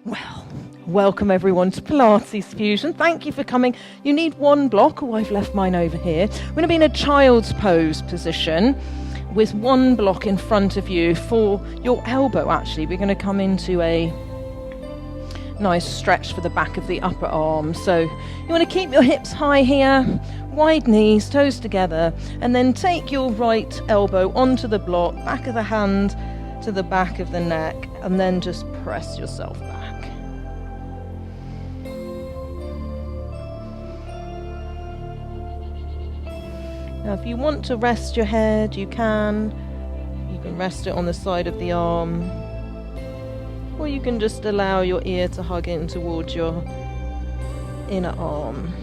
Well, welcome everyone to Pilates Fusion. Thank you for coming. You need one block. Oh, I've left mine over here. We're going to be in a child's pose position with one block in front of you for your elbow. Actually, we're going to come into a nice stretch for the back of the upper arm. So you want to keep your hips high here, wide knees, toes together, and then take your right elbow onto the block, back of the hand to the back of the neck, and then just press yourself back. Now, if you want to rest your head, you can. You can rest it on the side of the arm, or you can just allow your ear to hug in towards your inner arm.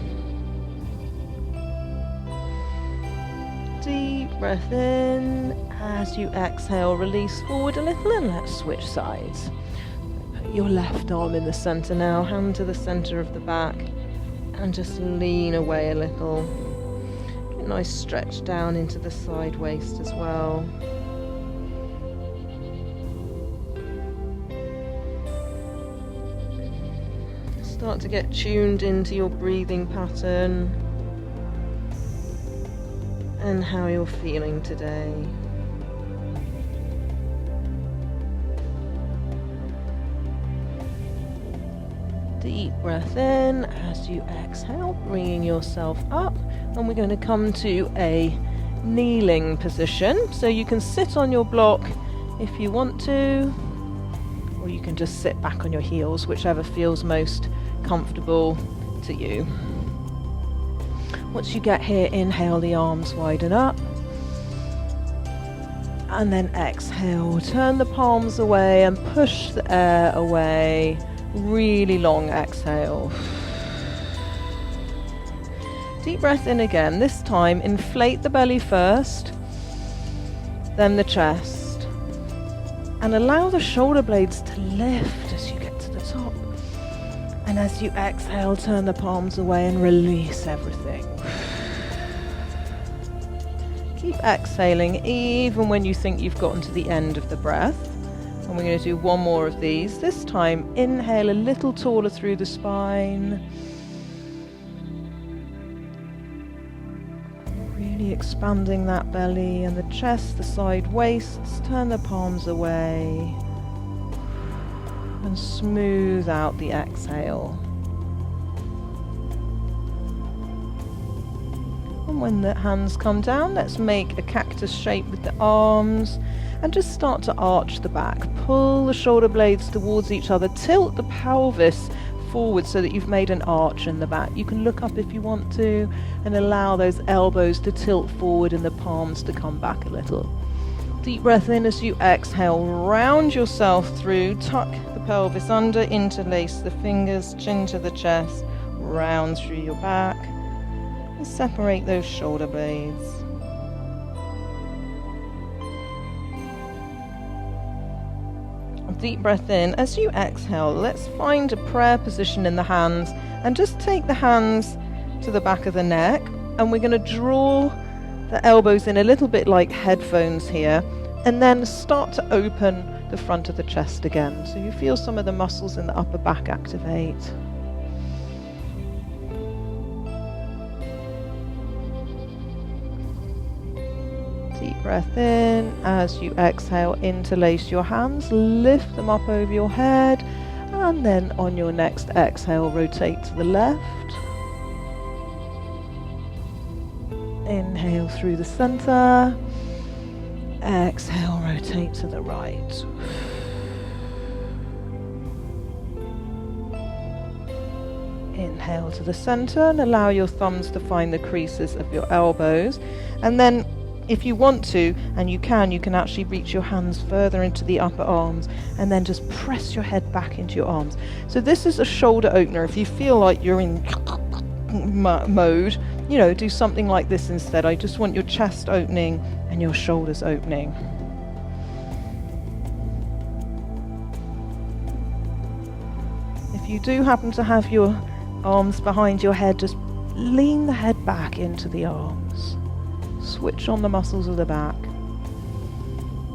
Deep breath in. As you exhale, release forward a little and let's switch sides. Put your left arm in the center now, hand to the center of the back, and just lean away a little. Get a nice stretch down into the side waist as well. Start to get tuned into your breathing pattern and how you're feeling today. Deep breath in as you exhale, bringing yourself up, and we're going to come to a kneeling position. So you can sit on your block if you want to, or you can just sit back on your heels, whichever feels most comfortable to you. Once you get here, inhale, the arms widen up, and then exhale, turn the palms away and push the air away. Really long exhale. Deep breath in again. This time, inflate the belly first, then the chest, and allow the shoulder blades to lift as you get to the top. And as you exhale, turn the palms away and release everything. Keep exhaling even when you think you've gotten to the end of the breath. And we're going to do one more of these. This time, inhale a little taller through the spine. Really expanding that belly and the chest, the side waists. Turn the palms away and smooth out the exhale. And when the hands come down, let's make a cactus shape with the arms. And just start to arch the back. Pull the shoulder blades towards each other. Tilt the pelvis forward so that you've made an arch in the back. You can look up if you want to and allow those elbows to tilt forward and the palms to come back a little. Deep breath in as you exhale. Round yourself through. Tuck the pelvis under. Interlace the fingers. Chin to the chest. Round through your back. And separate those shoulder blades. Deep breath in. As you exhale, let's find a prayer position in the hands and just take the hands to the back of the neck, and we're going to draw the elbows in a little bit like headphones here, and then start to open the front of the chest again, so you feel some of the muscles in the upper back activate. Deep breath in. As you exhale, interlace your hands, lift them up over your head, and then on your next exhale, rotate to the left. Inhale through the center. Exhale, rotate to the right. Inhale to the center and allow your thumbs to find the creases of your elbows, and then if you want to, and you can actually reach your hands further into the upper arms and then just press your head back into your arms. So this is a shoulder opener. If you feel like you're in mode, do something like this instead. I just want your chest opening and your shoulders opening. If you do happen to have your arms behind your head, just lean the head back into the arms. Switch on the muscles of the back.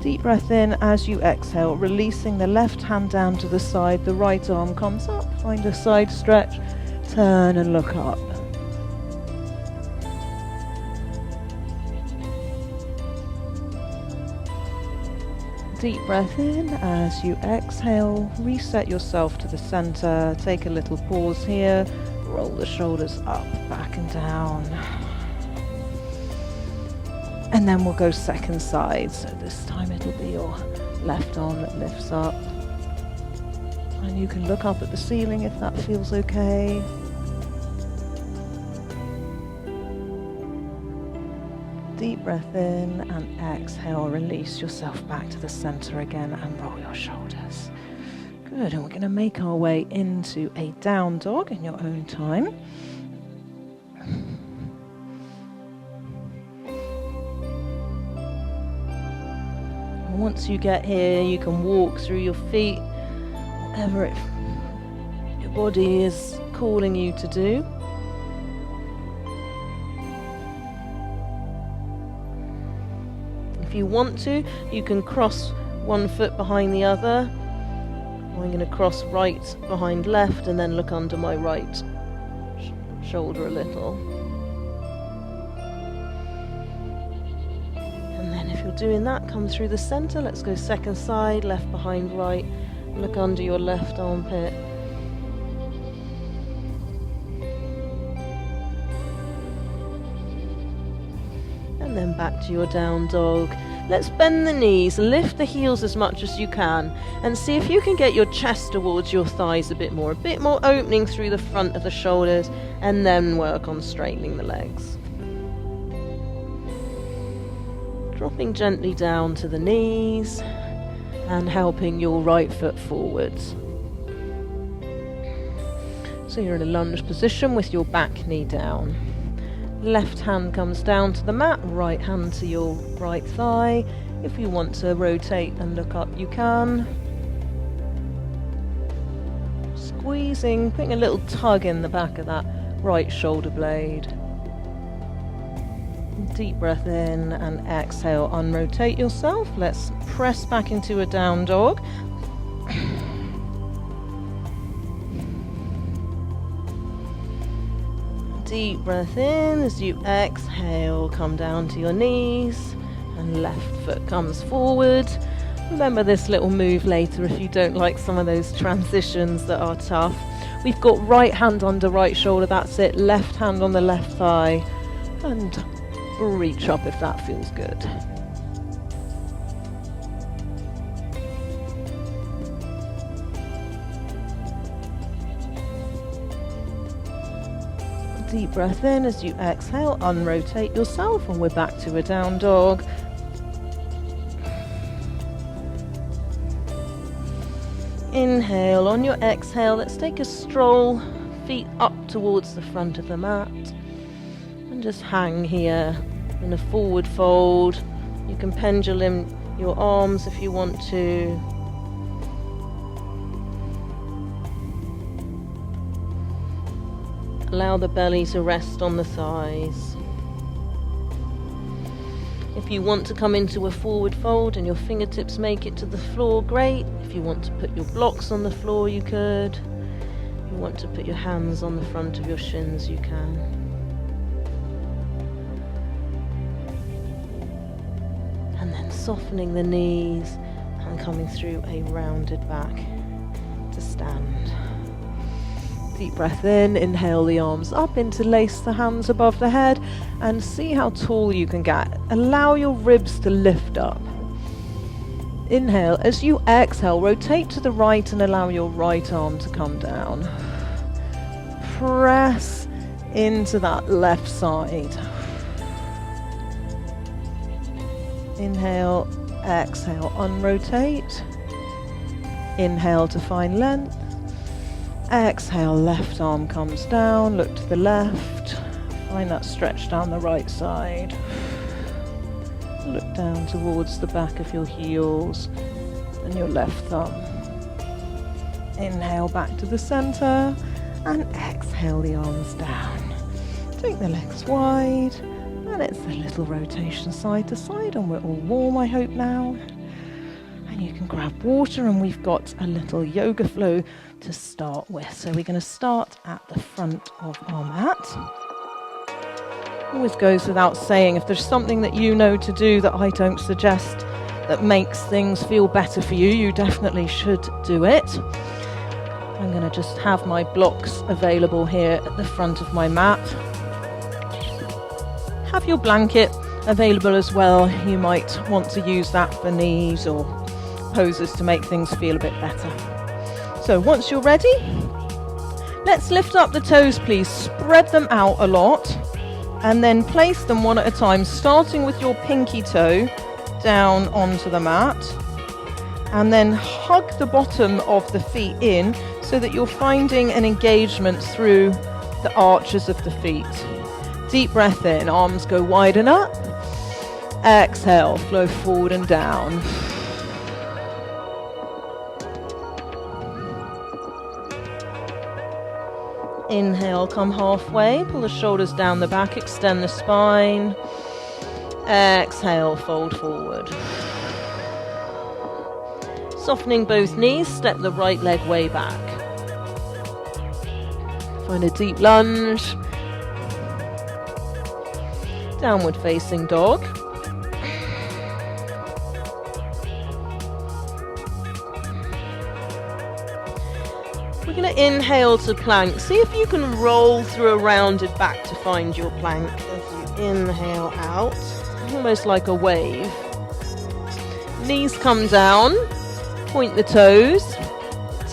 Deep breath in as you exhale, releasing the left hand down to the side, the right arm comes up, find a side stretch, turn and look up. Deep breath in as you exhale, reset yourself to the center, take a little pause here, roll the shoulders up, back and down. And then we'll go second side, so this time it'll be your left arm that lifts up. And you can look up at the ceiling if that feels okay. Deep breath in and exhale, release yourself back to the center again and roll your shoulders. Good, and we're going to make our way into a down dog in your own time. Once you get here, you can walk through your feet, whatever your body is calling you to do. If you want to, you can cross one foot behind the other. I'm going to cross right behind left and then look under my right shoulder a little. If you're doing that, come through the center. Let's go second side, left behind right. Look under your left armpit. And then back to your down dog. Let's bend the knees, lift the heels as much as you can, and see if you can get your chest towards your thighs a bit more opening through the front of the shoulders, and then work on straightening the legs. Dropping gently down to the knees and helping your right foot forwards. So you're in a lunge position with your back knee down. Left hand comes down to the mat, right hand to your right thigh. If you want to rotate and look up, you can. Squeezing, putting a little tug in the back of that right shoulder blade. Deep breath in and exhale, unrotate yourself. Let's press back into a down dog. Deep breath in as you exhale, come down to your knees and left foot comes forward. Remember this little move later if you don't like some of those transitions that are tough. We've got right hand under right shoulder, that's it, left hand on the left thigh, and reach up if that feels good. Deep breath in as you exhale, unrotate yourself, and we're back to a down dog. Inhale, on your exhale, let's take a stroll, feet up towards the front of the mat, and just hang here in a forward fold. You can pendulum your arms if you want to. Allow the belly to rest on the thighs. If you want to come into a forward fold and your fingertips make it to the floor, great. If you want to put your blocks on the floor, you could. If you want to put your hands on the front of your shins, you can. And then softening the knees and coming through a rounded back to stand. Deep breath in, inhale the arms up, interlace the hands above the head, and see how tall you can get. Allow your ribs to lift up. Inhale. As you exhale, rotate to the right and allow your right arm to come down. Press into that left side. Inhale, exhale, unrotate. Inhale to find length. Exhale, left arm comes down, look to the left, find that stretch down the right side. Look down towards the back of your heels and your left thumb. Inhale back to the center and exhale the arms down. Take the legs wide and it's a little rotation side to side, and we're all warm, I hope now. And you can grab water, and we've got a little yoga flow to start with. So we're going to start at the front of our mat. Always goes without saying, if there's something that you know to do that I don't suggest that makes things feel better for you, you definitely should do it. I'm going to just have my blocks available here at the front of my mat. Have your blanket available as well. You might want to use that for knees or poses to make things feel a bit better. So once you're ready, let's lift up the toes, please. Spread them out a lot and then place them one at a time, starting with your pinky toe down onto the mat, and then hug the bottom of the feet in so that you're finding an engagement through the arches of the feet. Deep breath in, arms go wide and up. Exhale, flow forward and down. Inhale, come halfway, pull the shoulders down the back, extend the spine. Exhale, fold forward. Softening both knees, step the right leg way back. Find a deep lunge. Downward facing dog. We're going to inhale to plank. See if you can roll through a rounded back to find your plank as you inhale out, almost like a wave. Knees come down, point the toes,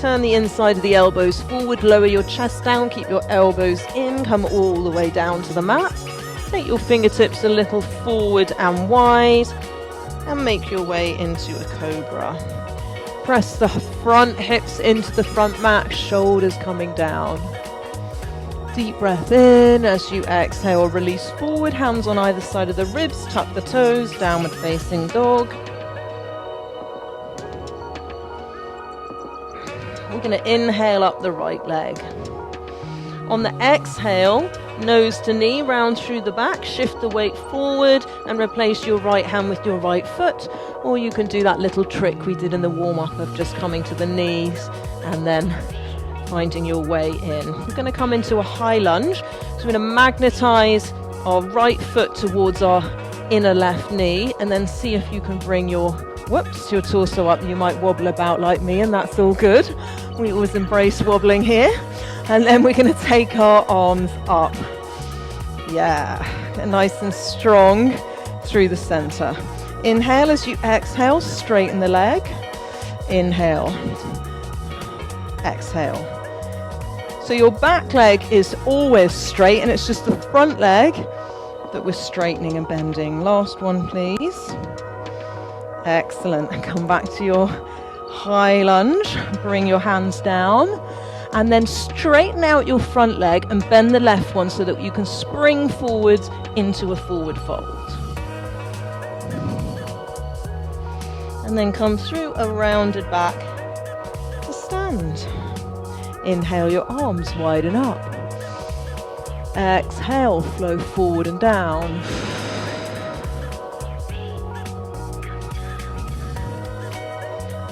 turn the inside of the elbows forward, lower your chest down, keep your elbows in, come all the way down to the mat. Take your fingertips a little forward and wide and make your way into a cobra. Press the front hips into the front mat, shoulders coming down. Deep breath in. As you exhale, release forward, hands on either side of the ribs, tuck the toes, downward facing dog. We're going to inhale up the right leg. On the exhale, nose to knee, round through the back, shift the weight forward and replace your right hand with your right foot. Or you can do that little trick we did in the warm-up of just coming to the knees and then finding your way in. We're going to come into a high lunge. So we're going to magnetize our right foot towards our inner left knee and then see if you can bring your torso up. You might wobble about like me, and that's all good. We always embrace wobbling here. And then we're going to take our arms up. Yeah, nice and strong through the center. Inhale as you exhale, straighten the leg. Inhale, exhale. So your back leg is always straight, and it's just the front leg that we're straightening and bending. Last one, please. Excellent. Come back to your high lunge. Bring your hands down. And then straighten out your front leg and bend the left one so that you can spring forward into a forward fold. And then come through a rounded back to stand. Inhale, your arms widen up. Exhale, flow forward and down.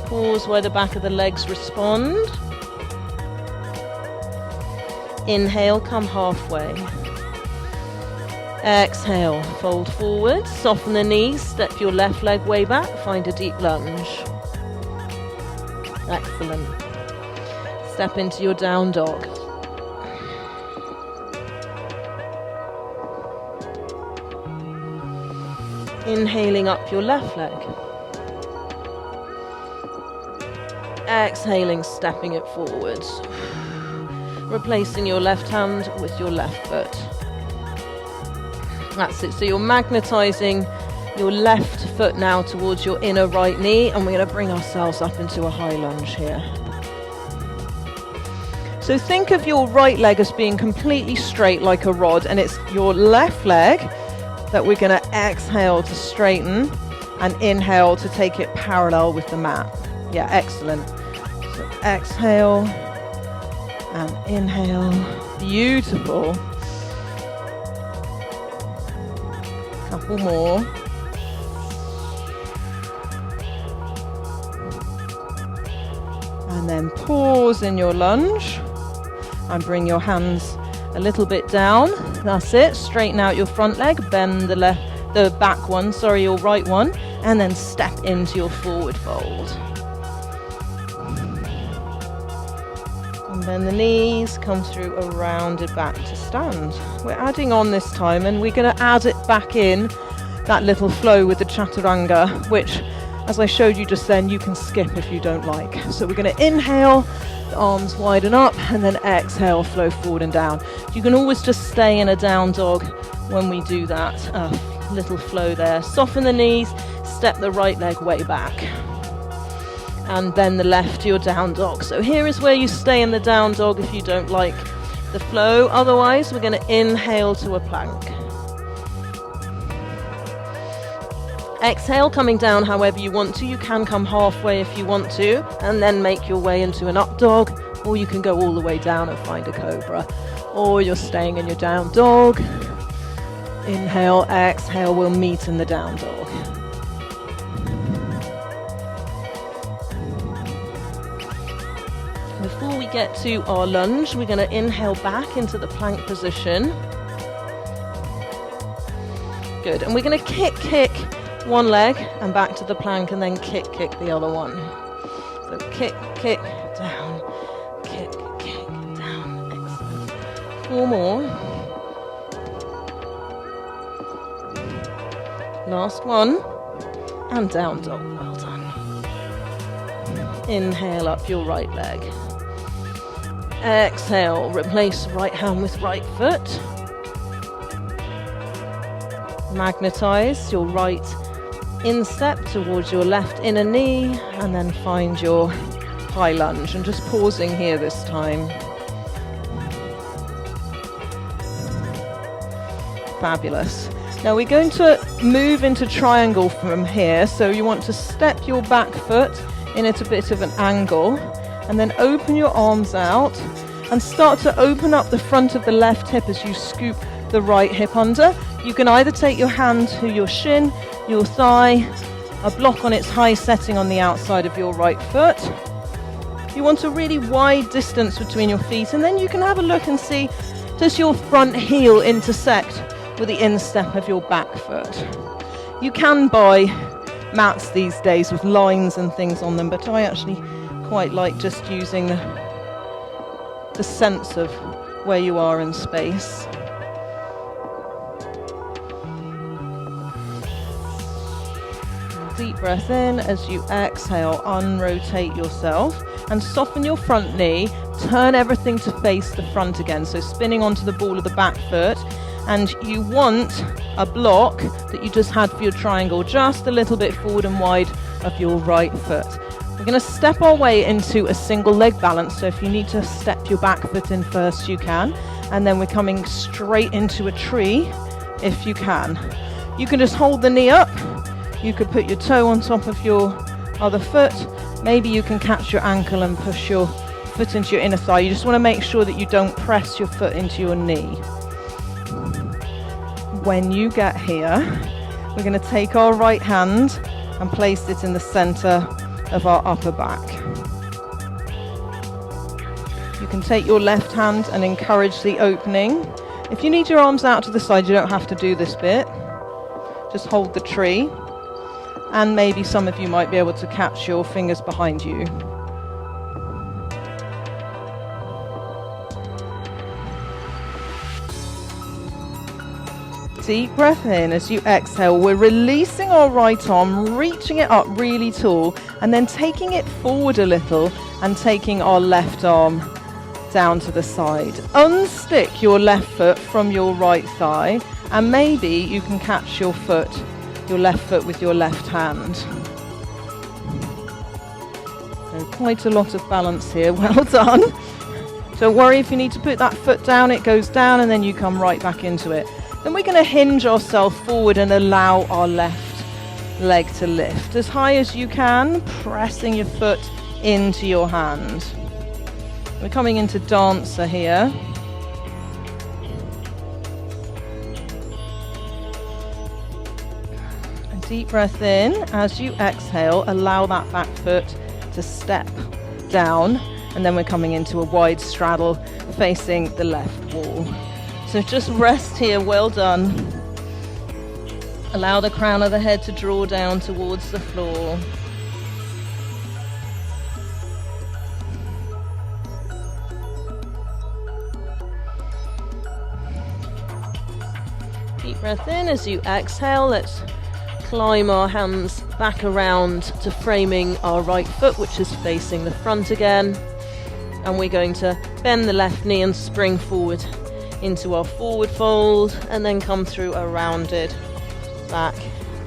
Pause where the back of the legs respond. Inhale, come halfway. Exhale, fold forward, soften the knees, step your left leg way back, find a deep lunge. Excellent. Step into your down dog. Inhaling up your left leg. Exhaling, stepping it forwards. Replacing your left hand with your left foot. That's it. So you're magnetizing your left foot now towards your inner right knee, and we're going to bring ourselves up into a high lunge here. So think of your right leg as being completely straight like a rod, and it's your left leg that we're going to exhale to straighten and inhale to take it parallel with the mat. Yeah, excellent. So exhale and inhale. Beautiful. Couple more. And then pause in your lunge and bring your hands a little bit down. That's it. Straighten out your front leg, bend the back one, your right one, and then step into your forward fold. And bend the knees, come through a rounded back to stand. We're adding on this time, and we're going to add it back in, that little flow with the chaturanga, which, as I showed you just then, you can skip if you don't like. So we're going to inhale, the arms widen up, and then exhale, flow forward and down. You can always just stay in a down dog when we do that little flow there. Soften the knees, step the right leg way back, and then the left to your down dog. So here is where you stay in the down dog if you don't like the flow. Otherwise, we're going to inhale to a plank. Exhale, coming down however you want to. You can come halfway if you want to, and then make your way into an up dog, or you can go all the way down and find a cobra, or you're staying in your down dog. Inhale, exhale, we'll meet in the down dog. Before we get to our lunge, we're going to inhale back into the plank position. Good, and we're going to kick one leg and back to the plank, and then kick the other one. So kick, down, kick, down. Excellent. 4 more. Last one, and down dog. Well done. Inhale up your right leg. Exhale, replace right hand with right foot. Magnetize your right instep towards your left inner knee, and then find your high lunge, and just pausing here this time. Fabulous. Now we're going to move into triangle from here, so you want to step your back foot in at a bit of an angle, and then open your arms out and start to open up the front of the left hip as you scoop the right hip under. You can either take your hand to your shin, your thigh, a block on its high setting on the outside of your right foot. You want a really wide distance between your feet, and then you can have a look and see, does your front heel intersect with the instep of your back foot? You can buy mats these days with lines and things on them, but I actually quite like just using the sense of where you are in space. Deep breath in. As you exhale, unrotate yourself and soften your front knee. Turn everything to face the front again, so spinning onto the ball of the back foot. And you want a block that you just had for your triangle, just a little bit forward and wide of your right foot. We're going to step our way into a single leg balance, so if you need to step your back foot in first, you can. And then we're coming straight into a tree if you can. You can just hold the knee up. You could put your toe on top of your other foot. Maybe you can catch your ankle and push your foot into your inner thigh. You just want to make sure that you don't press your foot into your knee. When you get here, we're going to take our right hand and place it in the center of our upper back. You can take your left hand and encourage the opening. If you need your arms out to the side, you don't have to do this bit. Just hold the tree. And maybe some of you might be able to catch your fingers behind you. Deep breath in. As you exhale, we're releasing our right arm, reaching it up really tall, and then taking it forward a little and taking our left arm down to the side. Unstick your left foot from your right thigh, and maybe you can catch your left foot with your left hand. So quite a lot of balance here. Well done. Don't worry if you need to put that foot down, it goes down and then you come right back into it. Then we're going to hinge ourselves forward and allow our left leg to lift as high as you can, pressing your foot into your hand. We're coming into dancer here. Deep breath in. As you exhale, allow that back foot to step down, and then we're coming into a wide straddle facing the left wall. So just rest here, well done. Allow the crown of the head to draw down towards the floor. Deep breath in. As you exhale, let's climb our hands back around to framing our right foot, which is facing the front again. And we're going to bend the left knee and spring forward into our forward fold, and then come through a rounded back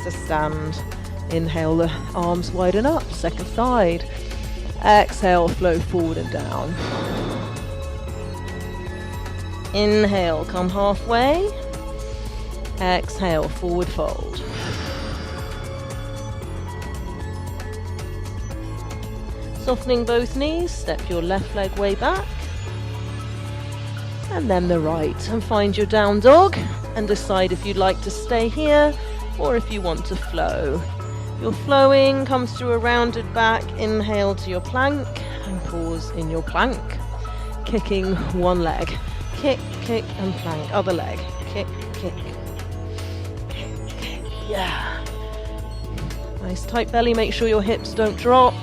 to stand. Inhale, the arms widen up, second side. Exhale, flow forward and down. Inhale, come halfway. Exhale, forward fold. Softening both knees, step your left leg way back, and then the right, and find your down dog, and decide if you'd like to stay here or if you want to flow. If you're flowing, come through a rounded back, inhale to your plank, and pause in your plank. Kicking one leg, kick, kick, and plank, other leg, kick, kick, kick, kick, yeah. Nice tight belly, make sure your hips don't drop.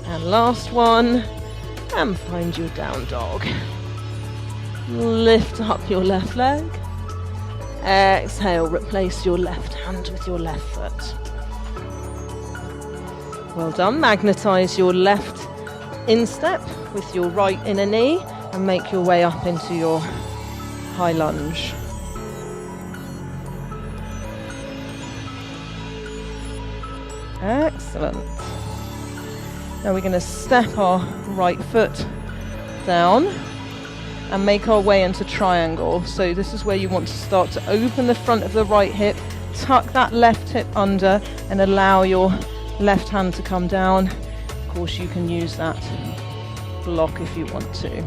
And last one, and find your down dog. Lift up your left leg. Exhale, replace your left hand with your left foot. Well done. Magnetize your left instep with your right inner knee and make your way up into your high lunge. Excellent. Now we're going to step our right foot down and make our way into triangle. So this is where you want to start to open the front of the right hip, tuck that left hip under, and allow your left hand to come down. Of course, you can use that block if you want to.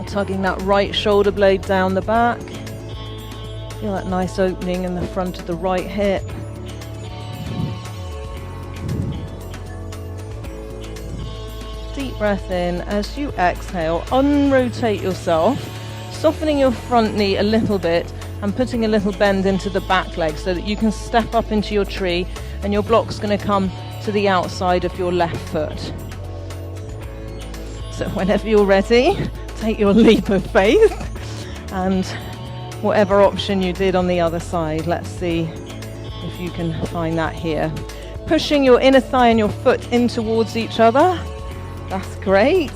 Tugging that right shoulder blade down the back. Feel that nice opening in the front of the right hip. Deep breath in. As you exhale, unrotate yourself, softening your front knee a little bit and putting a little bend into the back leg so that you can step up into your tree, and your block's going to come to the outside of your left foot. So whenever you're ready, take your leap of faith, and whatever option you did on the other side, let's see if you can find that here. Pushing your inner thigh and your foot in towards each other. That's great.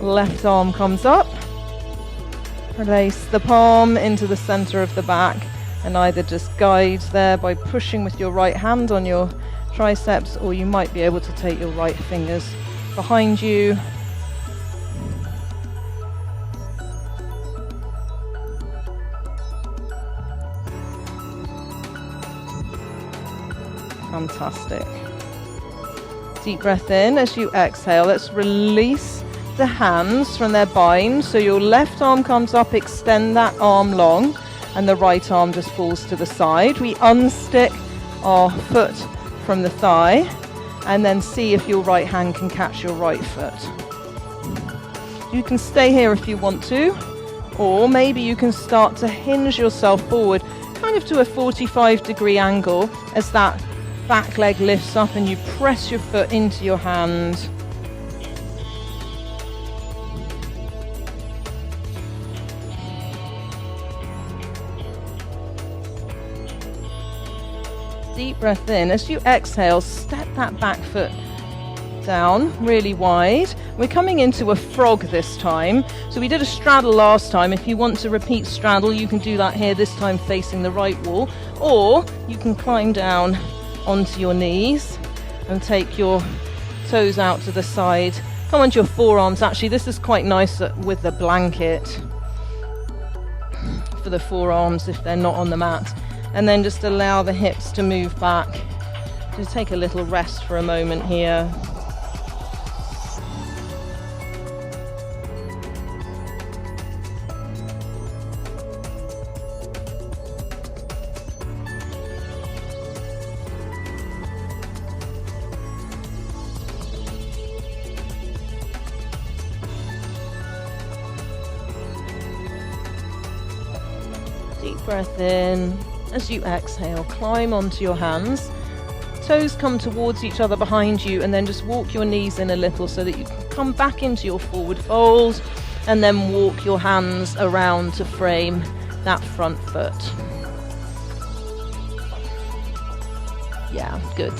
Left arm comes up. Place the palm into the center of the back and either just guide there by pushing with your right hand on your triceps, or you might be able to take your right fingers behind you. Fantastic. Deep breath in. As you exhale, let's release the hands from their bind. So your left arm comes up, extend that arm long, and the right arm just falls to the side. We unstick our foot from the thigh, and then see if your right hand can catch your right foot. You can stay here if you want to, or maybe you can start to hinge yourself forward, kind of to a 45-degree angle as that back leg lifts up and you press your foot into your hand. Deep breath in. As you exhale, step that back foot down really wide. We're coming into a frog this time. So we did a straddle last time. If you want to repeat straddle, you can do that here, this time facing the right wall, or you can climb down onto your knees and take your toes out to the side. Come onto your forearms. Actually, this is quite nice with the blanket for the forearms if they're not on the mat. And then just allow the hips to move back. Just take a little rest for a moment here. Deep breath in. As you exhale, climb onto your hands. Toes come towards each other behind you, and then just walk your knees in a little so that you can come back into your forward fold, and then walk your hands around to frame that front foot. Yeah, good.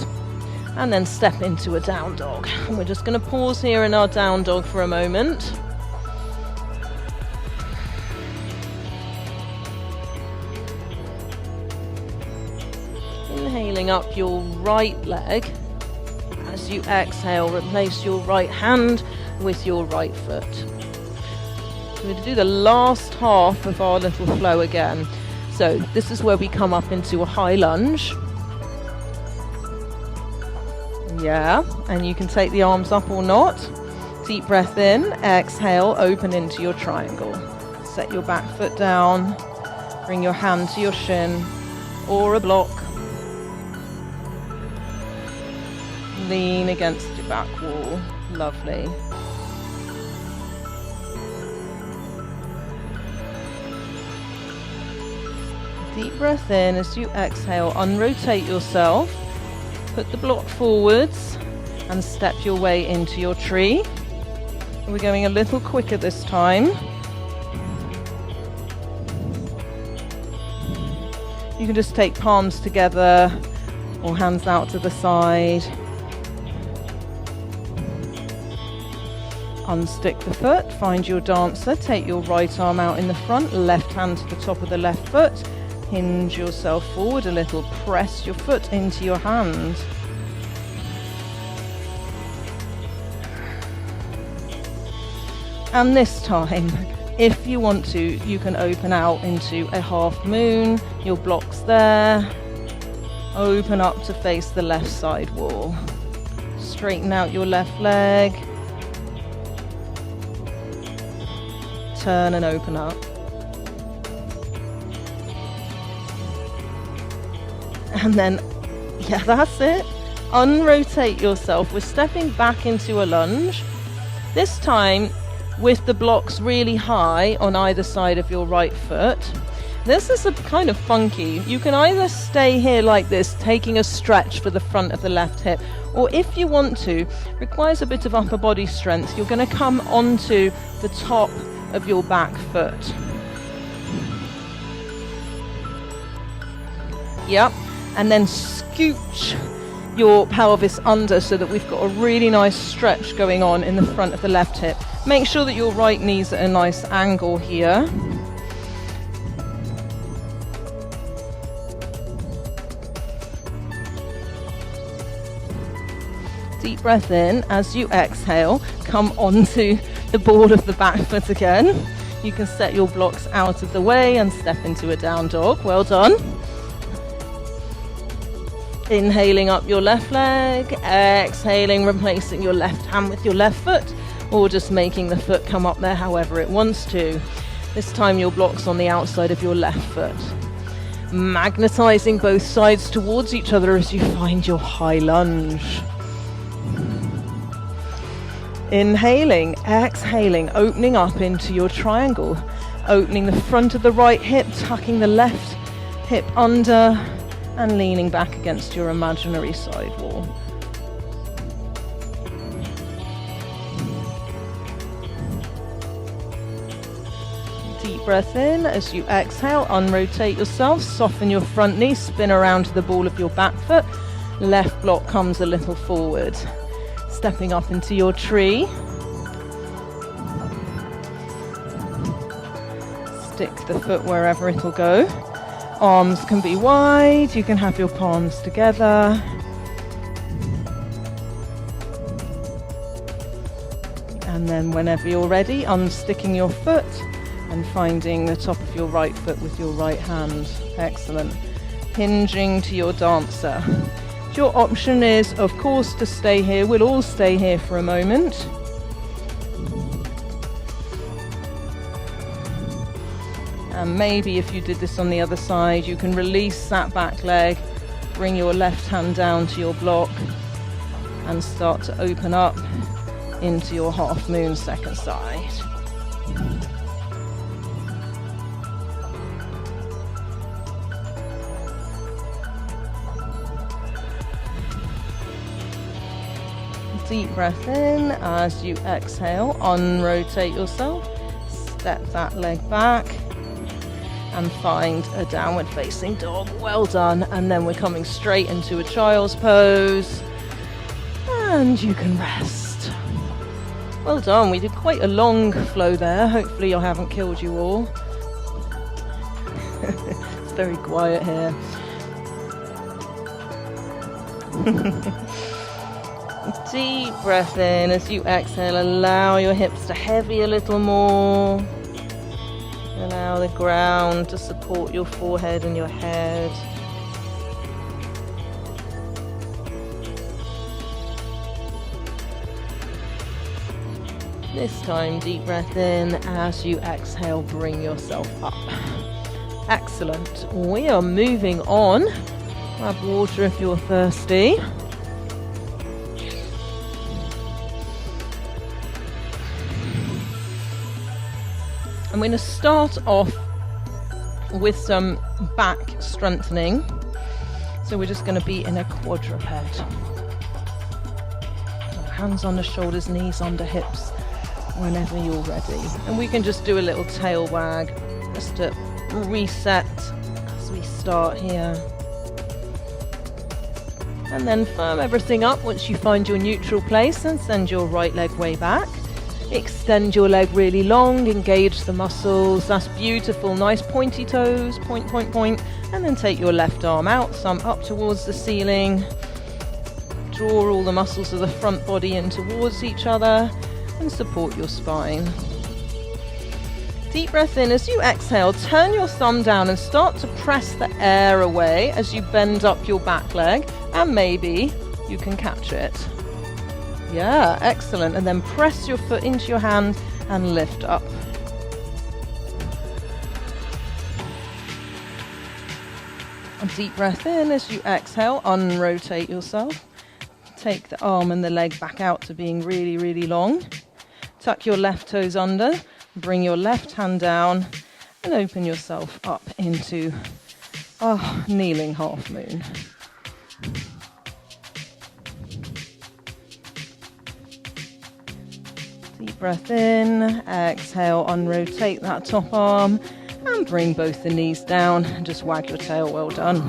And then step into a down dog. And we're just going to pause here in our down dog for a moment. Inhaling up your right leg. As you exhale, replace your right hand with your right foot. So we're going to do the last half of our little flow again. So this is where we come up into a high lunge. Yeah, and you can take the arms up or not. Deep breath in, exhale, open into your triangle. Set your back foot down, bring your hand to your shin or a block. Lean against your back wall. Lovely. Deep breath in. As you exhale, unrotate yourself. Put the block forwards and step your way into your tree. We're going a little quicker this time. You can just take palms together or hands out to the side. Unstick the foot, find your dancer, take your right arm out in the front, left hand to the top of the left foot. Hinge yourself forward a little, press your foot into your hand. And this time, if you want to, you can open out into a half moon, your block's there. Open up to face the left side wall. Straighten out your left leg. Turn and open up. And then, yeah, that's it. Unrotate yourself. We're stepping back into a lunge. This time with the blocks really high on either side of your right foot. This is a kind of funky. You can either stay here like this, taking a stretch for the front of the left hip, or if you want to, requires a bit of upper body strength, you're going to come onto the top of your back foot. Yep. And then scooch your pelvis under so that we've got a really nice stretch going on in the front of the left hip. Make sure that your right knee's at a nice angle here. Deep breath in. As you exhale, come onto the ball of the back foot again. You can set your blocks out of the way and step into a down dog. Well done. Inhaling up your left leg, exhaling, replacing your left hand with your left foot, or just making the foot come up there however it wants to. This time your block's on the outside of your left foot. Magnetizing both sides towards each other as you find your high lunge. Inhaling, exhaling, opening up into your triangle, opening the front of the right hip, tucking the left hip under, and leaning back against your imaginary side wall. Deep breath in. As you exhale, unrotate yourself, soften your front knee, spin around to the ball of your back foot. Left block comes a little forward. Stepping up into your tree. Stick the foot wherever it'll go. Arms can be wide, you can have your palms together. And then whenever you're ready, unsticking your foot and finding the top of your right foot with your right hand. Excellent. Hinging to your dancer. Your option is, of course, to stay here. We'll all stay here for a moment. And maybe if you did this on the other side, you can release that back leg, bring your left hand down to your block and start to open up into your half moon second side. deep breath in. As you exhale, unrotate yourself. Step that leg back and find a downward facing dog. Well done. And then we're coming straight into a child's pose. And you can rest. Well done. We did quite a long flow there. Hopefully I haven't killed you all. It's very quiet here. Deep breath in. As you exhale, allow your hips to heavy a little more. Allow the ground to support your forehead and your head. This time, deep breath in. As you exhale, bring yourself up. Excellent. We are moving on. Grab water if you're thirsty. I'm going to start off with some back strengthening. So we're just going to be in a quadruped. Hands on the shoulders, knees under hips, whenever you're ready. And we can just do a little tail wag just to reset as we start here. And then firm everything up once you find your neutral place and send your right leg way back. Extend your leg really long, engage the muscles. That's beautiful. Nice pointy toes, point, point, point. And then take your left arm out, thumb up towards the ceiling. Draw all the muscles of the front body in towards each other and support your spine. Deep breath in. As you exhale, turn your thumb down and start to press the air away as you bend up your back leg, and maybe you can catch it. Yeah, excellent. And then press your foot into your hand and lift up. A deep breath in. As you exhale, unrotate yourself. Take the arm and the leg back out to being really, really long. Tuck your left toes under. Bring your left hand down and open yourself up into a kneeling half moon. Deep breath in, exhale, unrotate that top arm and bring both the knees down and just wag your tail. Well done.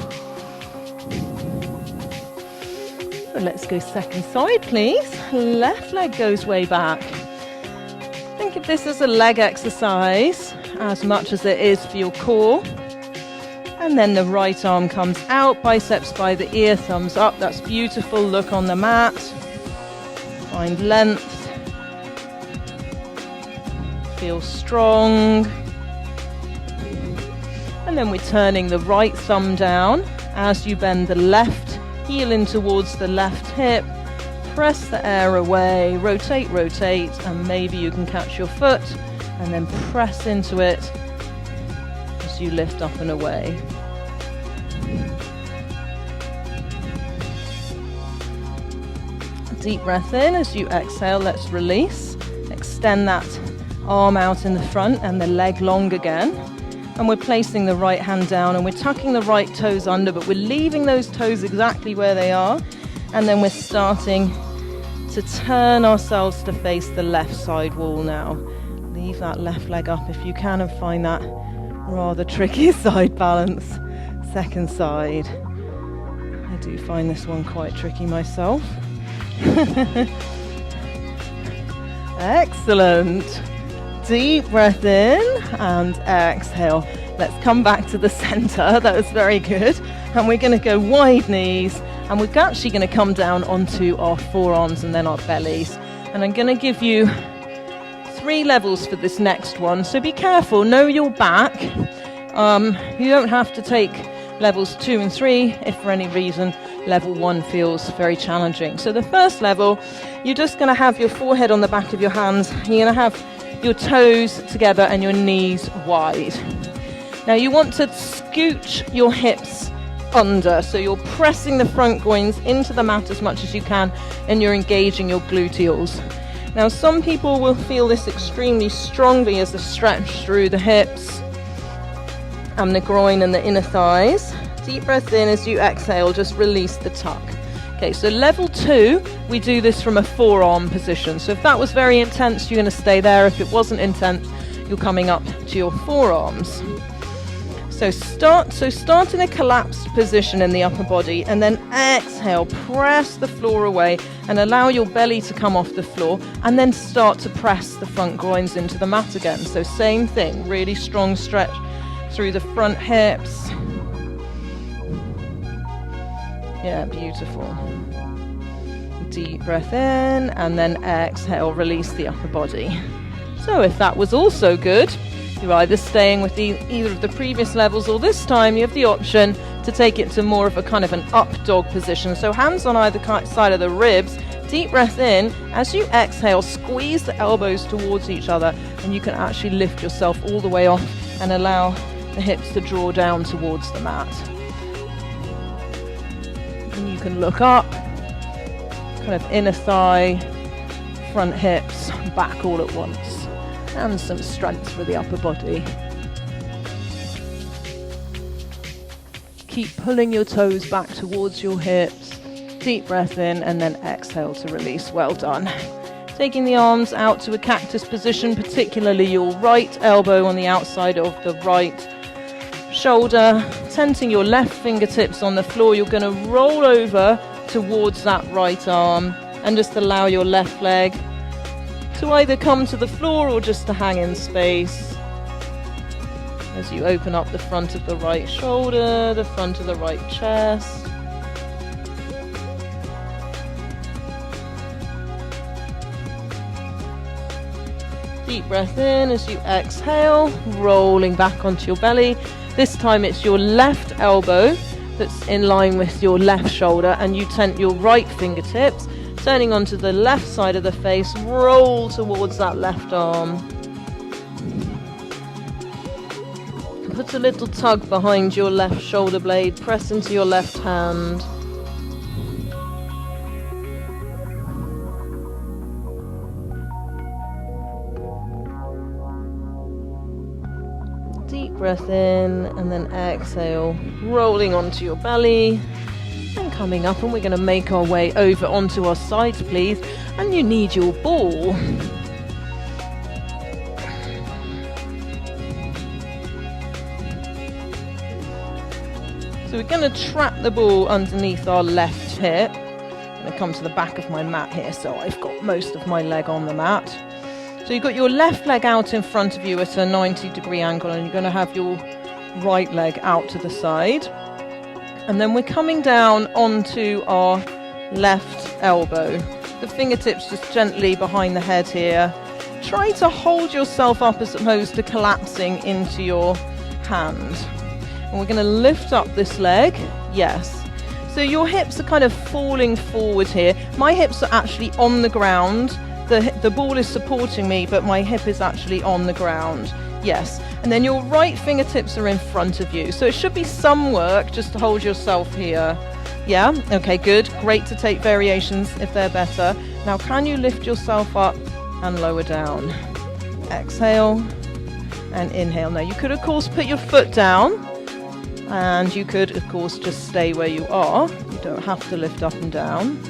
So let's go second side, please. Left leg goes way back. Think of this as a leg exercise as much as it is for your core. And then the right arm comes out, biceps by the ear, thumbs up. That's beautiful. Look on the mat. Find length. Feel strong. And then we're turning the right thumb down as you bend the left heel in towards the left hip. Press the air away, rotate, rotate, and maybe you can catch your foot and then press into it as you lift up and away. Deep breath in. As you exhale, let's release. Extend that arm out in the front and the leg long again. And we're placing the right hand down and we're tucking the right toes under, but we're leaving those toes exactly where they are. And then we're starting to turn ourselves to face the left side wall now. Leave that left leg up if you can and find that rather tricky side balance. Second side. I do find this one quite tricky myself. Excellent. Deep breath in and exhale. Let's come back to the center. That was very good. And we're going to go wide knees. And we're actually going to come down onto our forearms and then our bellies. And I'm going to give you 3 levels for this next one. So be careful, know your back. You don't have to take levels 2 and 3 if for any reason level 1 feels very challenging. So the first level, you're just going to have your forehead on the back of your hands. You're going to have your toes together and your knees wide. Now you want to scooch your hips under, so you're pressing the front groins into the mat as much as you can and you're engaging your gluteals. Now some people will feel this extremely strongly as a stretch through the hips and the groin and the inner thighs. Deep breath in. As you exhale, just release the tuck. Okay, so level 2, we do this from a forearm position. So if that was very intense, you're going to stay there. If it wasn't intense, you're coming up to your forearms. So start in a collapsed position in the upper body, and then exhale, press the floor away and allow your belly to come off the floor, and then start to press the front groins into the mat again. So same thing, really strong stretch through the front hips. Yeah, beautiful. Deep breath in, and then exhale, release the upper body. So if that was also good, you're either staying with either of the previous levels, or this time you have the option to take it to more of a kind of an up dog position. So hands on either side of the ribs, deep breath in. As you exhale, squeeze the elbows towards each other, and you can actually lift yourself all the way off and allow the hips to draw down towards the mat. And you can look up, kind of inner thigh, front hips, back all at once. And some strength for the upper body. Keep pulling your toes back towards your hips. Deep breath in, and then exhale to release. Well done. Taking the arms out to a cactus position, particularly your right elbow on the outside of the right shoulder. Tenting your left fingertips on the floor, you're going to roll over towards that right arm and just allow your left leg to either come to the floor or just to hang in space. As you open up the front of the right shoulder, the front of the right chest. Deep breath in as you exhale, rolling back onto your belly. This time it's your left elbow that's in line with your left shoulder, and you tent your right fingertips, turning onto the left side of the face, roll towards that left arm. Put a little tug behind your left shoulder blade, press into your left hand. Deep breath in, and then exhale, rolling onto your belly. And coming up, and we're going to make our way over onto our sides, please. And you need your ball. So we're going to trap the ball underneath our left hip. I'm going to come to the back of my mat here, so I've got most of my leg on the mat. So you've got your left leg out in front of you at a 90-degree angle, and you're going to have your right leg out to the side. And then we're coming down onto our left elbow. The fingertips just gently behind the head here. Try to hold yourself up as opposed to collapsing into your hand. And we're going to lift up this leg. Yes. So your hips are kind of falling forward here. My hips are actually on the ground. The ball is supporting me, but my hip is actually on the ground. Yes. And then your right fingertips are in front of you. So it should be some work just to hold yourself here. Yeah? Okay, good. Great to take variations if they're better. Now, can you lift yourself up and lower down? Exhale and inhale. Now, you could, of course, put your foot down, and you could, of course, just stay where you are. You don't have to lift up and down.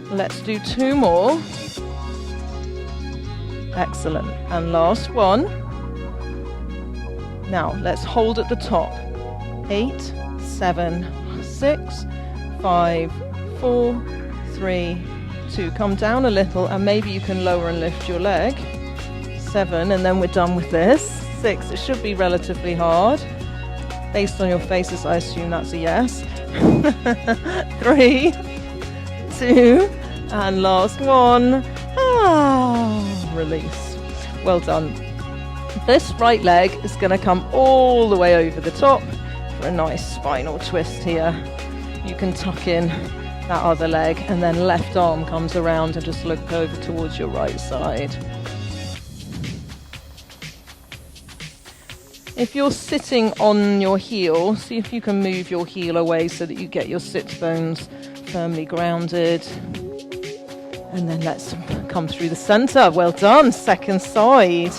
Let's do 2 more. Excellent. And last one. Now, let's hold at the top. 8, 7, 6, 5, 4, 3, 2. Come down a little, and maybe you can lower and lift your leg. 7, and then we're done with this. 6, it should be relatively hard. Based on your faces, I assume that's a yes. 3, 2, and last one. Release. Well done. This right leg is going to come all the way over the top for a nice spinal twist here. You can tuck in that other leg, and then left arm comes around and just look over towards your right side. If you're sitting on your heel, see if you can move your heel away so that you get your sit bones firmly grounded. And then let's come through the center. Well done. Second side.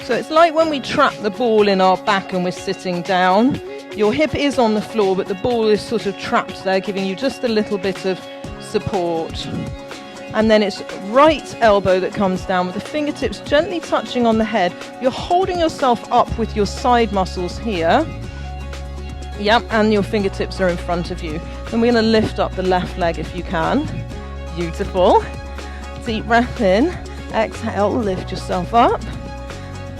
So it's like when we trap the ball in our back and we're sitting down. Your hip is on the floor, but the ball is sort of trapped there, giving you just a little bit of support. And then it's right elbow that comes down with the fingertips gently touching on the head. You're holding yourself up with your side muscles here. Yep, and your fingertips are in front of you. Then we're going to lift up the left leg if you can. Beautiful. Deep breath in. Exhale, lift yourself up.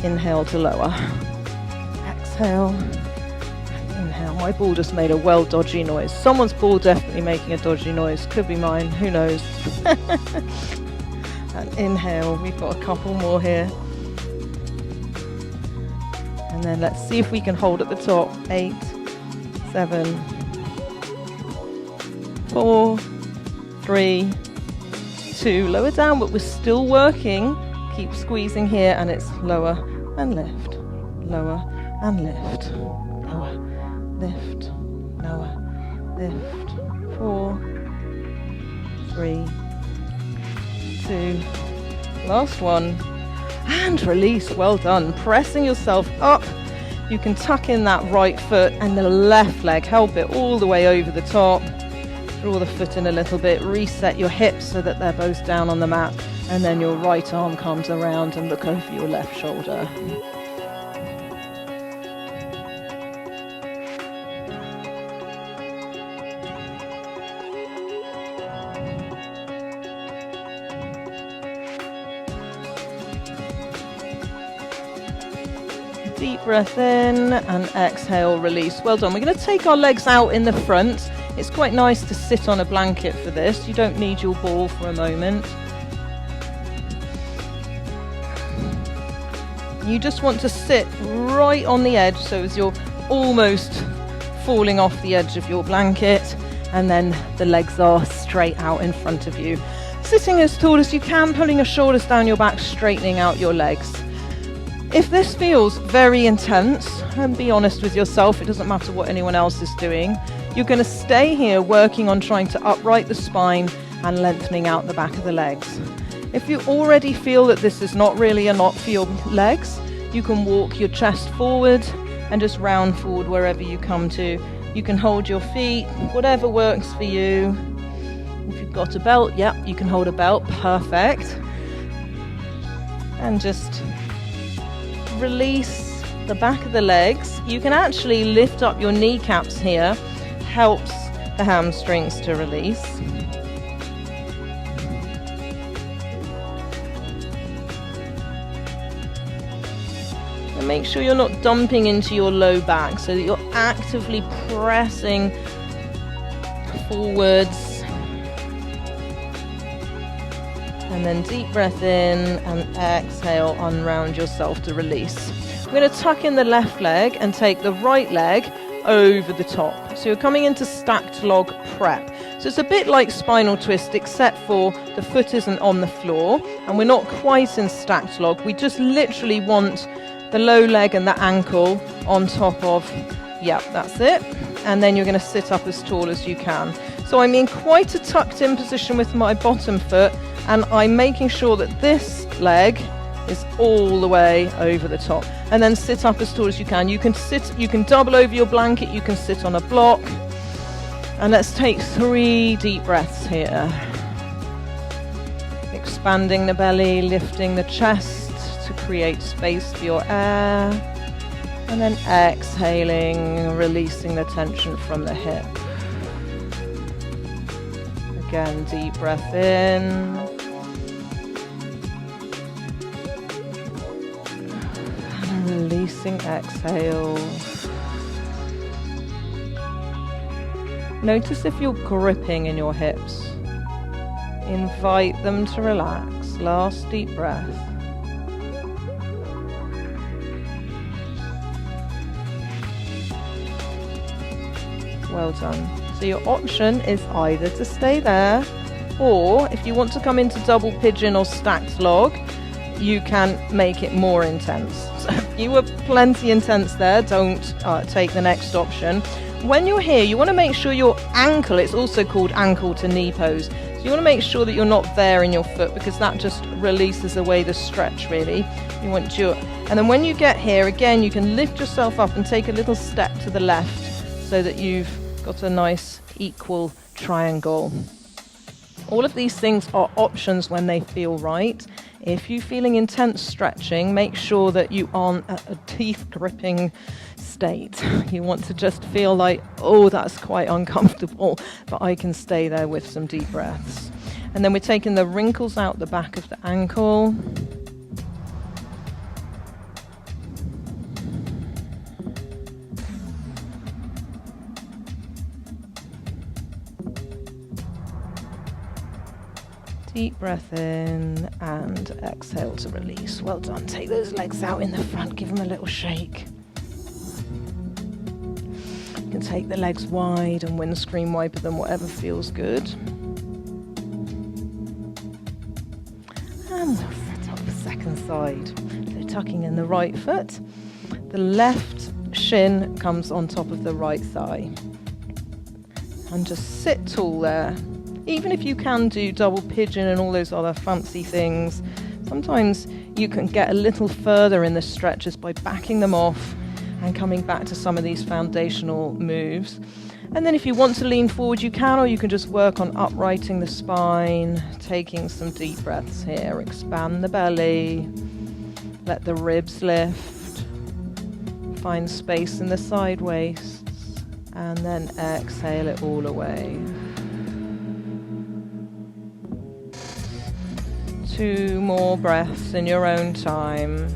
Inhale to lower. Exhale. Inhale. My ball just made a well dodgy noise. Someone's ball definitely making a dodgy noise. Could be mine, who knows. And inhale. We've got a couple more here. And then let's see if we can hold at the top. 8, 7, 4, 3, 2. Lower down, but we're still working. Keep squeezing here, and it's lower and lift, lower and lift, lower, lift, lower, lift. 4, 3, 2. Last one. And release. Well done. Pressing yourself up. You can tuck in that right foot and the left leg. Help it all the way over the top. Draw the foot in a little bit. Reset your hips so that they're both down on the mat. And then your right arm comes around and look over your left shoulder. Deep breath in and exhale, release. Well done. We're going to take our legs out in the front. It's quite nice to sit on a blanket for this. You don't need your ball for a moment. You just want to sit right on the edge, so as you're almost falling off the edge of your blanket, and then the legs are straight out in front of you. Sitting as tall as you can, pulling your shoulders down your back, straightening out your legs. If this feels very intense, and be honest with yourself, it doesn't matter what anyone else is doing, you're going to stay here working on trying to upright the spine and lengthening out the back of the legs. If you already feel that this is not really a lot for your legs, you can walk your chest forward and just round forward wherever you come to. You can hold your feet, whatever works for you. If you've got a belt, yep, you can hold a belt, perfect. And just release the back of the legs. You can actually lift up your kneecaps here, helps the hamstrings to release. And make sure you're not dumping into your low back, so that you're actively pressing forwards. And then deep breath in and exhale, unround yourself to release. We're going to tuck in the left leg and take the right leg over the top. So you're coming into stacked log prep. So it's a bit like spinal twist, except for the foot isn't on the floor and we're not quite in stacked log. We just literally want the low leg and the ankle on top of, yeah, that's it. And then you're going to sit up as tall as you can. So I'm in quite a tucked in position with my bottom foot, and I'm making sure that this leg is all the way over the top. And then sit up as tall as you can. You can sit, you can double over your blanket, you can sit on a block. And let's take 3 deep breaths here. Expanding the belly, lifting the chest to create space for your air. And then exhaling, releasing the tension from the hip. Again, deep breath in. And releasing, exhale. Notice if you're gripping in your hips. Invite them to relax. Last deep breath. Well done. So your option is either to stay there, or if you want to come into double pigeon or stacked log, you can make it more intense. So if you were plenty intense there, don't take the next option. When you're here, you want to make sure your ankle, it's also called ankle to knee pose, So you want to make sure that you're not there in your foot, because that just releases away the stretch really. You want to, and then when you get here, again, you can lift yourself up and take a little step to the left so that you've got a nice equal triangle. All of these things are options when they feel right. If you're feeling intense stretching, make sure that you aren't at a teeth gripping state. You want to just feel like, oh, that's quite uncomfortable, but I can stay there with some deep breaths. And then we're taking the wrinkles out the back of the ankle. Deep breath in and exhale to release. Well done. Take those legs out in the front, give them a little shake. You can take the legs wide and windscreen wiper them, whatever feels good. And we'll set up the second side. So tucking in the right foot, the left shin comes on top of the right thigh. And just sit tall there. Even if you can do double pigeon and all those other fancy things, sometimes you can get a little further in the stretches by backing them off and coming back to some of these foundational moves. And then if you want to lean forward, you can, or you can just work on uprighting the spine, taking some deep breaths here. Expand the belly, let the ribs lift, find space in the side waists, and then exhale it all away. 2 more breaths in your own time.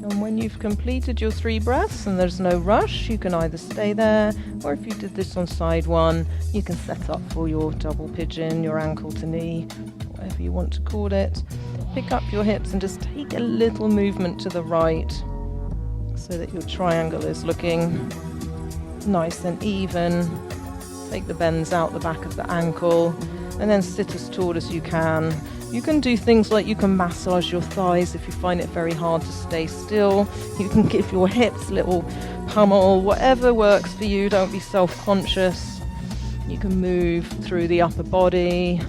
And when you've completed your 3 breaths and there's no rush, you can either stay there, or if you did this on side 1, you can set up for your double pigeon, your ankle to knee, whatever you want to call it. Pick up your hips and just take a little movement to the right so that your triangle is looking nice and even. Take the bends out the back of the ankle and then sit as tall as you can. You can do things like you can massage your thighs if you find it very hard to stay still. You can give your hips a little pummel, whatever works for you. Don't be self-conscious. You can move through the upper body.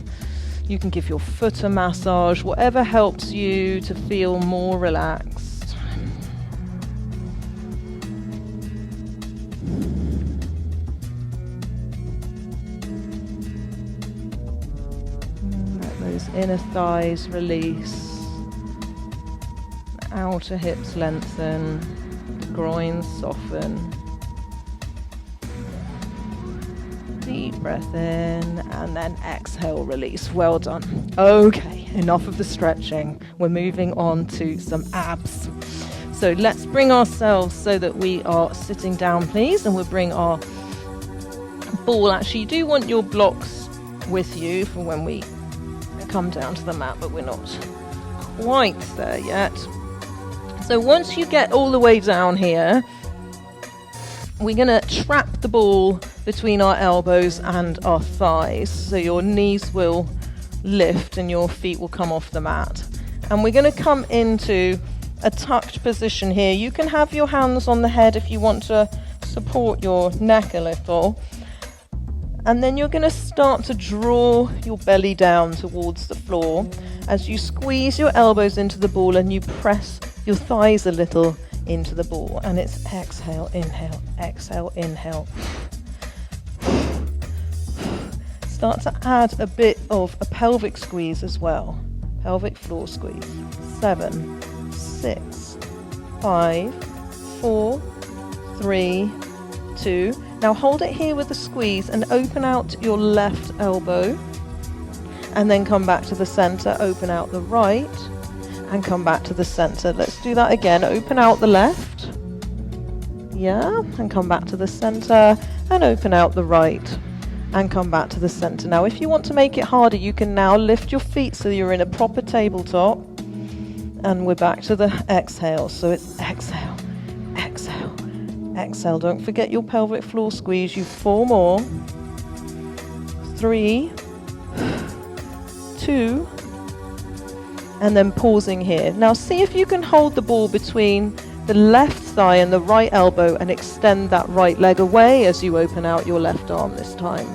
You can give your foot a massage, whatever helps you to feel more relaxed. Let those inner thighs release. The outer hips lengthen. The groins soften. Deep breath in and then exhale, release. Well done. Okay, enough of the stretching. We're moving on to some abs. So let's bring ourselves so that we are sitting down, please, and we'll bring our ball. Actually, you do want your blocks with you for when we come down to the mat, but we're not quite there yet. So once you get all the way down here, we're going to trap the ball between our elbows and our thighs, so your knees will lift and your feet will come off the mat. And we're going to come into a tucked position here. You can have your hands on the head if you want to support your neck a little. And then you're going to start to draw your belly down towards the floor as you squeeze your elbows into the ball and you press your thighs a little into the ball. And it's exhale, inhale, exhale, inhale. Start to add a bit of a pelvic squeeze as well. Pelvic floor squeeze. 7, 6, 5, 4, 3, 2. Now hold it here with the squeeze and open out your left elbow and then come back to the center. Open out the right and come back to the center. Let's do that again. Open out the left. Yeah, and come back to the center and open out the right and come back to the center. Now if you want to make it harder, you can now lift your feet so you're in a proper tabletop, and we're back to the exhale. So it's exhale, exhale, exhale. Don't forget your pelvic floor squeeze. You 4 more. 3, 2, and then pausing here. Now see if you can hold the ball between the left thigh and the right elbow and extend that right leg away as you open out your left arm this time.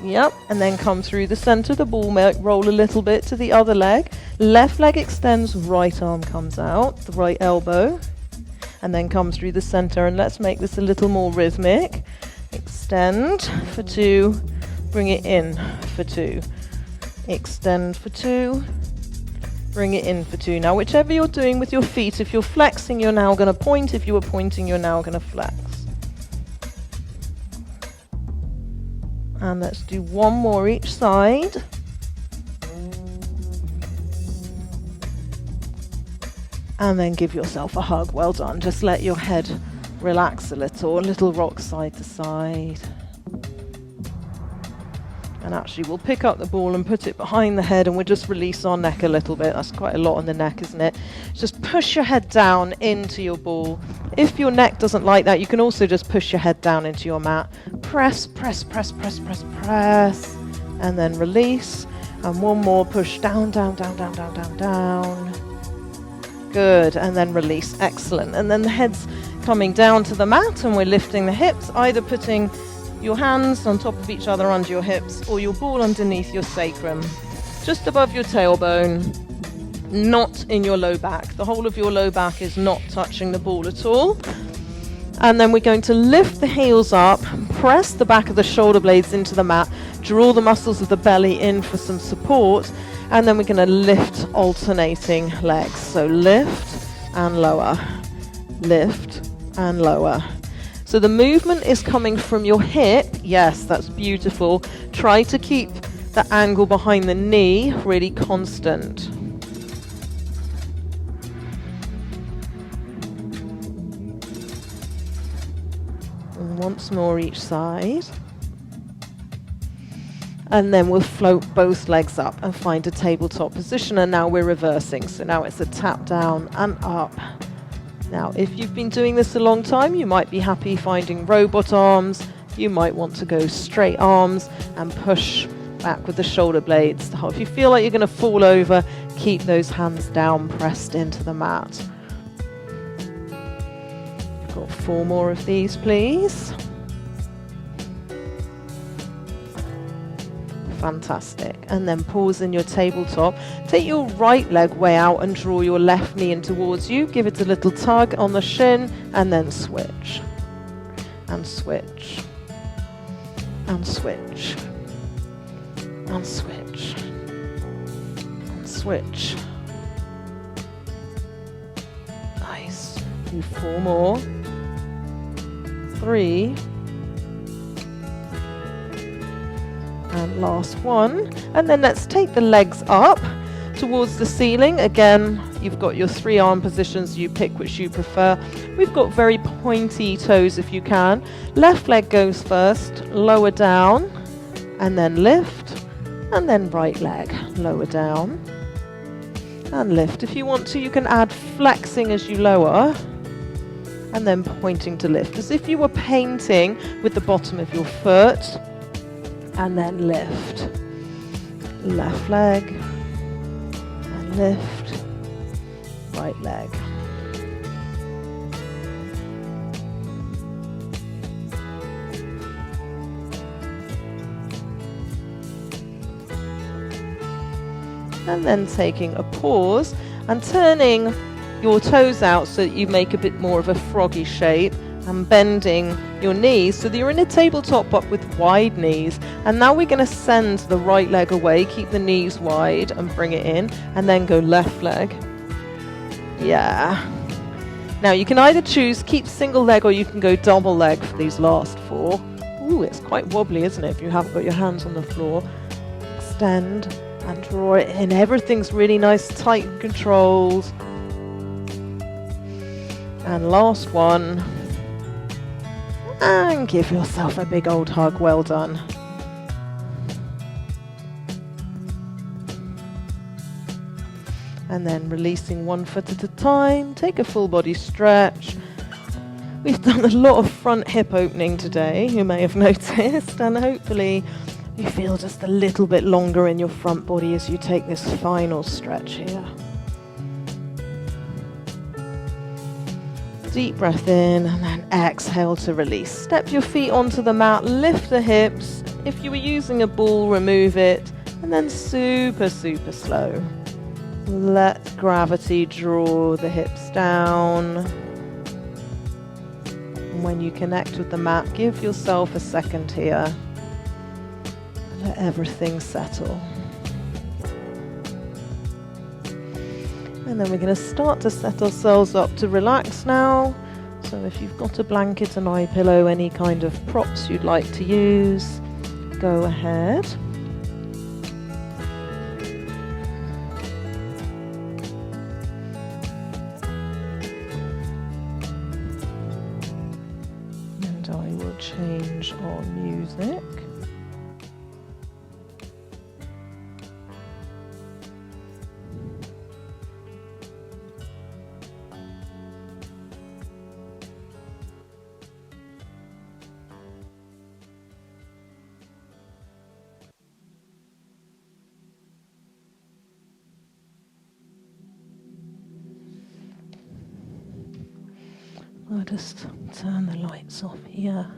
Yep, and then come through the center. The ball might roll a little bit to the other leg. Left leg extends, right arm comes out, the right elbow, and then come through the center. And let's make this a little more rhythmic. Extend for 2, bring it in for 2. Extend for 2, bring it in for 2. Now, whichever you're doing with your feet, if you're flexing, you're now going to point. If you were pointing, you're now going to flex. And let's do one more each side. And then give yourself a hug. Well done. Just let your head relax a little rock side to side. And actually we'll pick up the ball and put it behind the head, and we'll just release our neck a little bit. That's quite a lot on the neck, isn't it? Just push your head down into your ball. If your neck doesn't like that, you can also just push your head down into your mat. Press, press, press, press, press, press, and then release. And one more, push down, down, down, down, down, down, down. Good, and then release. Excellent. And then the head's coming down to the mat, and we're lifting the hips, either putting your hands on top of each other under your hips, or your ball underneath your sacrum, just above your tailbone, not in your low back. The whole of your low back is not touching the ball at all. And then we're going to lift the heels up, press the back of the shoulder blades into the mat, draw the muscles of the belly in for some support, and then we're going to lift alternating legs. So lift and lower, lift and lower. So the movement is coming from your hip. Yes, that's beautiful. Try to keep the angle behind the knee really constant. And once more each side. And then we'll float both legs up and find a tabletop position. And now we're reversing. So now it's a tap down and up. Now, if you've been doing this a long time, you might be happy finding robot arms. You might want to go straight arms and push back with the shoulder blades. If you feel like you're going to fall over, keep those hands down, pressed into the mat. Got 4 more of these, please. Fantastic. And then pause in your tabletop. Take your right leg way out and draw your left knee in towards you. Give it a little tug on the shin, and then switch. And switch. And switch. And switch. And switch. Nice. Do 4 more. 3. And last one. And then let's take the legs up towards the ceiling. Again, you've got your 3 arm positions. You pick which you prefer. We've got very pointy toes if you can. Left leg goes first, lower down, and then lift, and then right leg, lower down, and lift. If you want to, you can add flexing as you lower, and then pointing to lift, as if you were painting with the bottom of your foot. And then lift. Left leg. And lift. Right leg. And then taking a pause and turning your toes out so that you make a bit more of a froggy shape, and bending your knees so that you're in a tabletop but with wide knees. And now we're going to send the right leg away, keep the knees wide and bring it in, and then go left leg. Yeah. Now you can either choose keep single leg, or you can go double leg for these last 4. Ooh, it's quite wobbly, isn't it, if you haven't got your hands on the floor. Extend and draw it in. Everything's really nice, tight and controlled. And last one. And give yourself a big old hug. Well done. And then releasing one foot at a time. Take a full body stretch. We've done a lot of front hip opening today, you may have noticed, and hopefully you feel just a little bit longer in your front body as you take this final stretch here. Deep breath in and then exhale to release. Step your feet onto the mat, lift the hips. If you were using a ball, remove it, and then super, super slow. Let gravity draw the hips down. And when you connect with the mat, give yourself a second here. Let everything settle. And then we're going to start to set ourselves up to relax now. So if you've got a blanket, an eye pillow, any kind of props you'd like to use, go ahead. And I will change our music. I'll just turn the lights off here.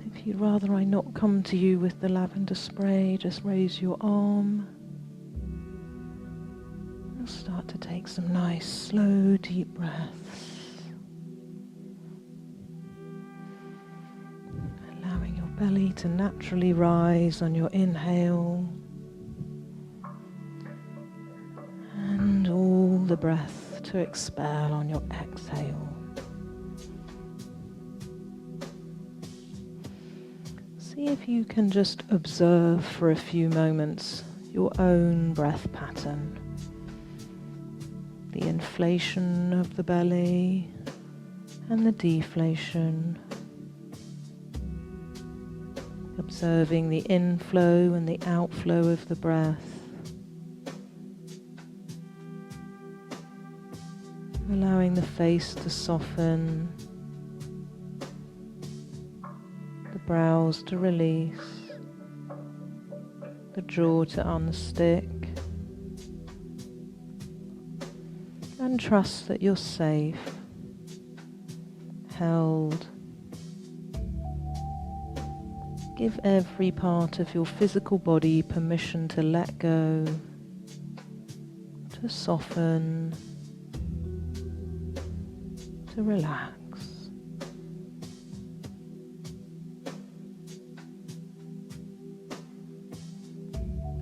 If you'd rather I not come to you with the lavender spray, just raise your arm. Start to take some nice, slow, deep breaths. Allowing your belly to naturally rise on your inhale. And all the breath to expel on your exhale. See if you can just observe for a few moments your own breath pattern. The inflation of the belly and the deflation. Observing the inflow and the outflow of the breath. Allowing the face to soften, the brows to release, the jaw to unstick. And trust that you're safe, held. Give every part of your physical body permission to let go, to soften, to relax.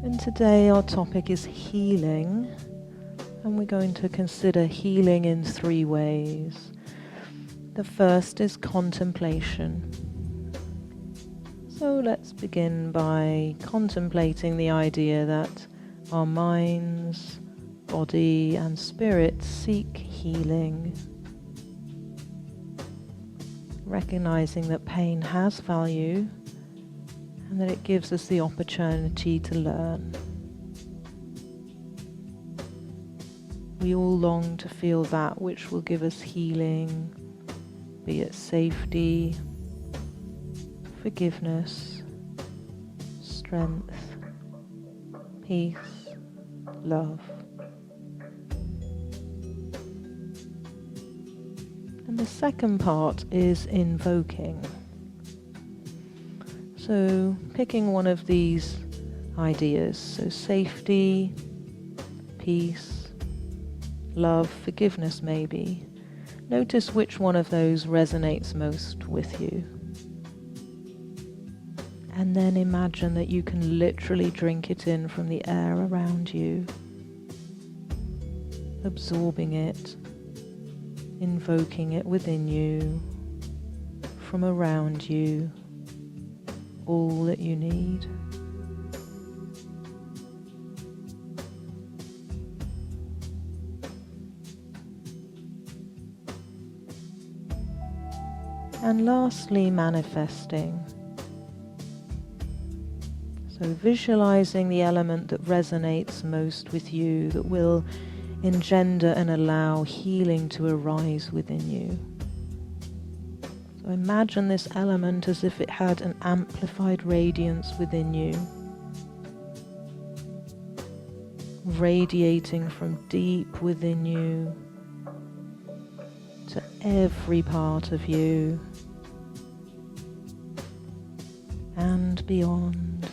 And today our topic is healing. And we're going to consider healing in 3 ways. The first is contemplation. So let's begin by contemplating the idea that our minds, body and spirit seek healing. Recognizing that pain has value and that it gives us the opportunity to learn. We all long to feel that which will give us healing, be it safety, forgiveness, strength, peace, love. And the second part is invoking. So picking one of these ideas, so safety, peace, love, forgiveness maybe. Notice which one of those resonates most with you. And then imagine that you can literally drink it in from the air around you, absorbing it, invoking it within you, from around you, all that you need. And lastly, manifesting. So visualizing the element that resonates most with you, that will engender and allow healing to arise within you. So imagine this element as if it had an amplified radiance within you, radiating from deep within you to every part of you and beyond,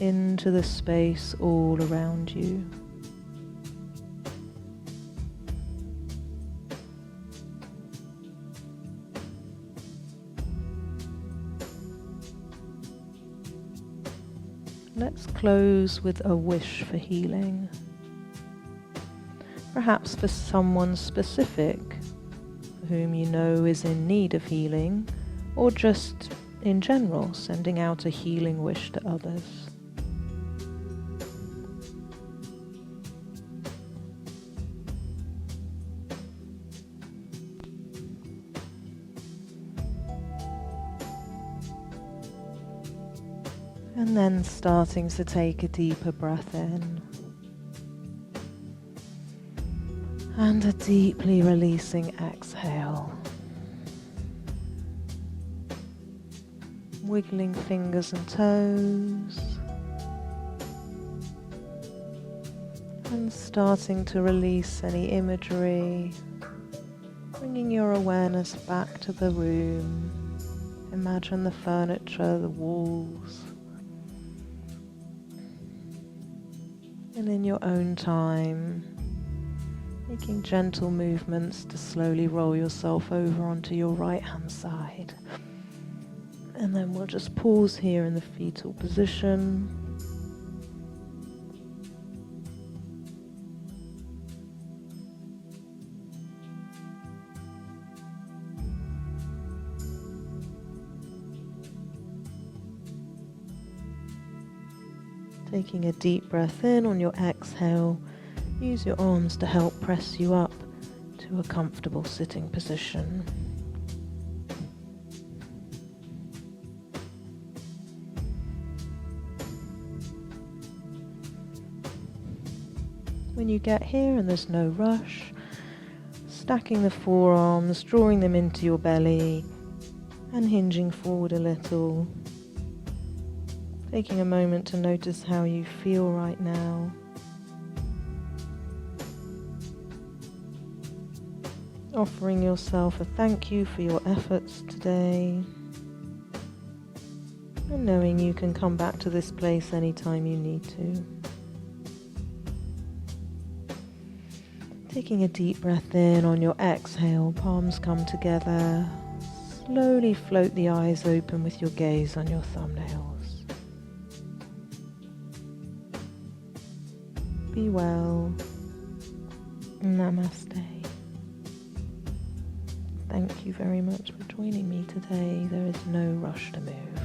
into the space all around you. Let's close with a wish for healing. Perhaps for someone specific whom you know is in need of healing, or just in general, sending out a healing wish to others. And then starting to take a deeper breath in. And a deeply releasing exhale. Wiggling fingers and toes. And starting to release any imagery. Bringing your awareness back to the room. Imagine the furniture, the walls. And in your own time, making gentle movements to slowly roll yourself over onto your right hand side. And then we'll just pause here in the fetal position. Taking a deep breath in on your exhale, use your arms to help press you up to a comfortable sitting position. When you get here and there's no rush, stacking the forearms, drawing them into your belly and hinging forward a little. Taking a moment to notice how you feel right now. Offering yourself a thank you for your efforts today. And knowing you can come back to this place anytime you need to. Taking a deep breath in on your exhale, palms come together. Slowly float the eyes open with your gaze on your thumbnails. Be well. Namaste. Thank you very much for joining me today. There is no rush to move.